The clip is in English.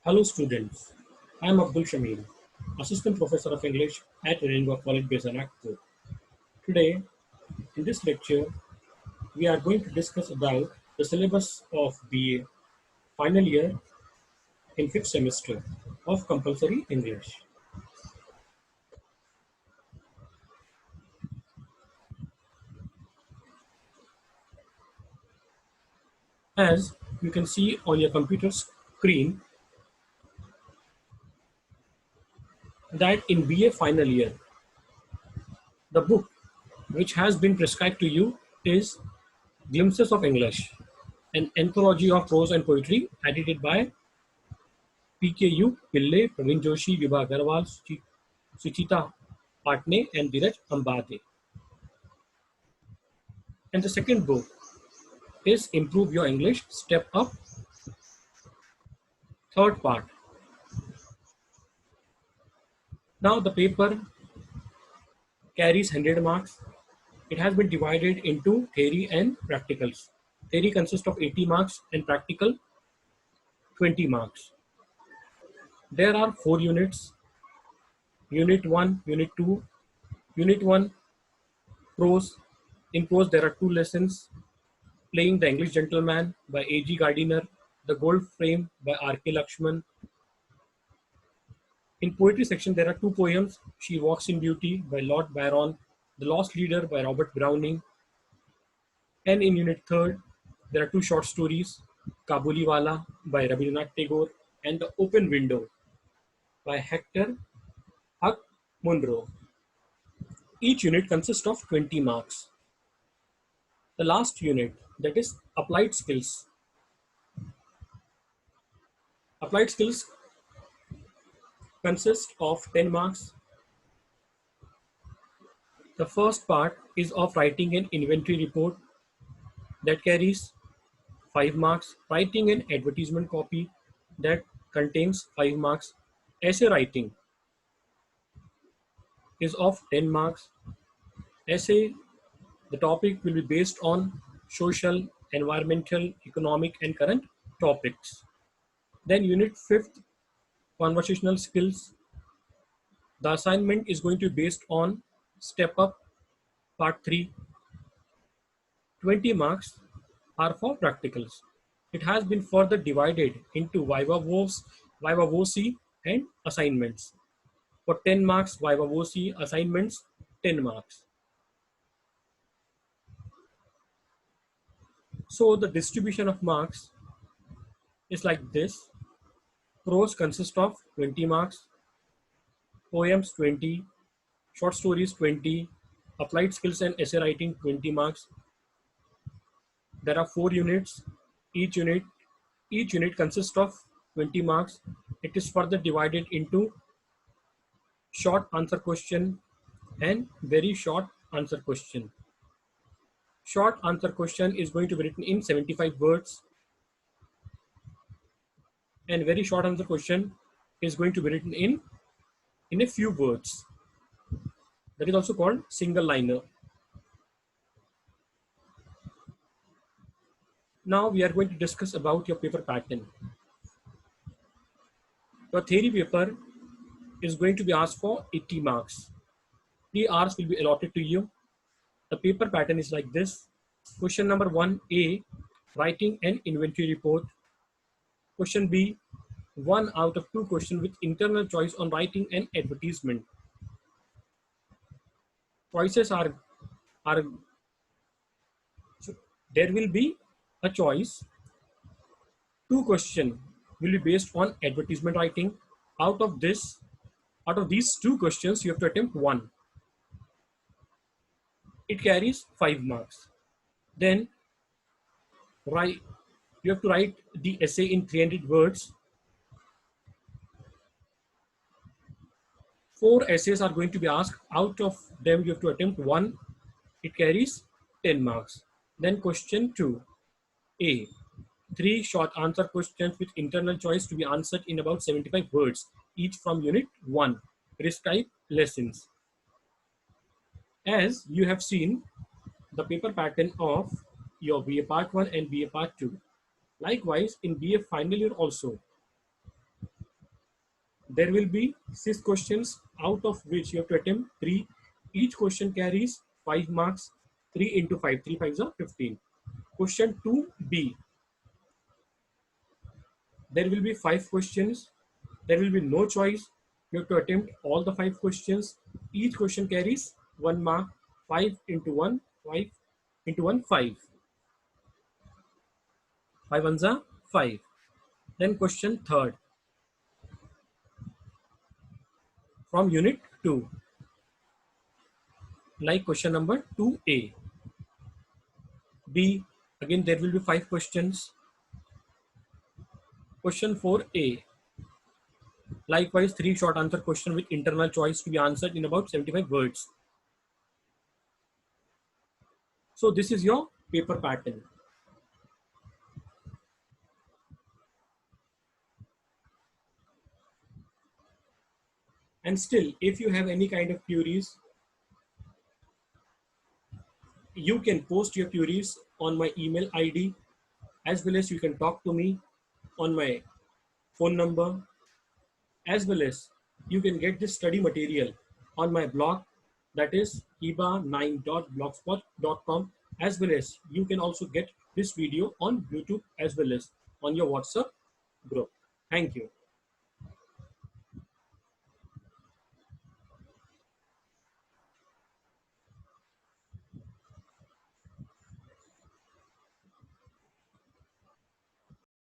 Hello students, I am Abdul Shamil, Assistant Professor of English at Rainbow College based in Nagpur. Today, in this lecture, we are going to discuss about the syllabus of BA final year in 5th semester of compulsory English. As you can see on your computer screen that in BA final year, the book which has been prescribed to you is Glimpses of English, an anthology of prose and poetry edited by PKU, Pillai, Praveen Joshi, Vibha Agarwal, Suchita Patne, and Dheeraj Ambade. And the second book is Improve Your English, Step Up, third part. Now the paper carries 100 marks. It has been divided into theory and practicals. Theory consists of 80 marks and practical 20 marks. There are 4 units, Unit 1, Unit 2, Unit 1, Prose. In prose, there are 2 lessons, Playing the English Gentleman by A.G. Gardiner, The Gold Frame by R.K. Lakshman. In poetry section, there are 2 poems, She Walks in Beauty by Lord Byron, The Lost Leader by Robert Browning. And in unit 3rd, there are 2 short stories, Kabuliwala by Rabindranath Tagore and The Open Window by Hector Huck Munro. Each unit consists of 20 marks. The last unit, that is applied skills. Applied skills consist of 10 marks. The first part is of writing an inventory report that carries 5 marks, writing an advertisement copy that contains 5 marks, essay writing is of 10 marks. Essay, the topic will be based on social, environmental, economic and current topics. Then unit 5th, conversational skills. The assignment is going to be based on Step Up Part 3. 20 marks are for practicals. It has been further divided into Viva Voce, Viva Voce and assignments. For 10 marks, Viva Voce, assignments 10 marks. So the distribution of marks is like this. Prose consists of 20 marks, poems 20, short stories 20, applied skills and essay writing 20 marks. There are 4 units. Each unit each unit consists of 20 marks. It is further divided into short answer question and very short answer question. Short answer question is going to be written in 75 words and very short answer question is going to be written in a few words. That is also called single liner. Now we are going to discuss about your paper pattern. Your theory paper is going to be asked for 80 marks. 3 hours will be allotted to you. The paper pattern is like this. Question number 1A, writing an inventory report. Question B, 1 out of 2 questions with internal choice on writing an advertisement. Choices are so there will be a choice. 2 questions will be based on advertisement writing. Out of these 2 questions, you have to attempt 1. It carries 5 marks. Then you have to write the essay in 300 words. 4 essays are going to be asked. Out of them, you have to attempt 1. It carries 10 marks. Then question 2A, 3 short answer questions with internal choice to be answered in about 75 words, each from unit 1, prescribed lessons. As you have seen the paper pattern of your BA Part 1 and BA Part 2. Likewise, in BA final year also, There will be 6 questions, out of which you have to attempt 3. Each question carries 5 marks. 3 into 5, 3 5s are 15. Question 2b, there will be 5 questions. There will be no choice. You have to attempt all the 5 questions. Each question carries 1 mark. 5 into 1, 5 into 1, 5. 5 ones are 5. Then question third from unit 2, like question number 2a. B, again there will be 5 questions. Question 4a, likewise 3 short answer question with internal choice to be answered in about 75 words. So this is your paper pattern. And still, if you have any kind of queries, you can post your queries on my email ID, as well as you can talk to me on my phone number, as well as you can get this study material on my blog, that is hiba9.blogspot.com, as well as you can also get this video on YouTube as well as on your WhatsApp group. Thank you.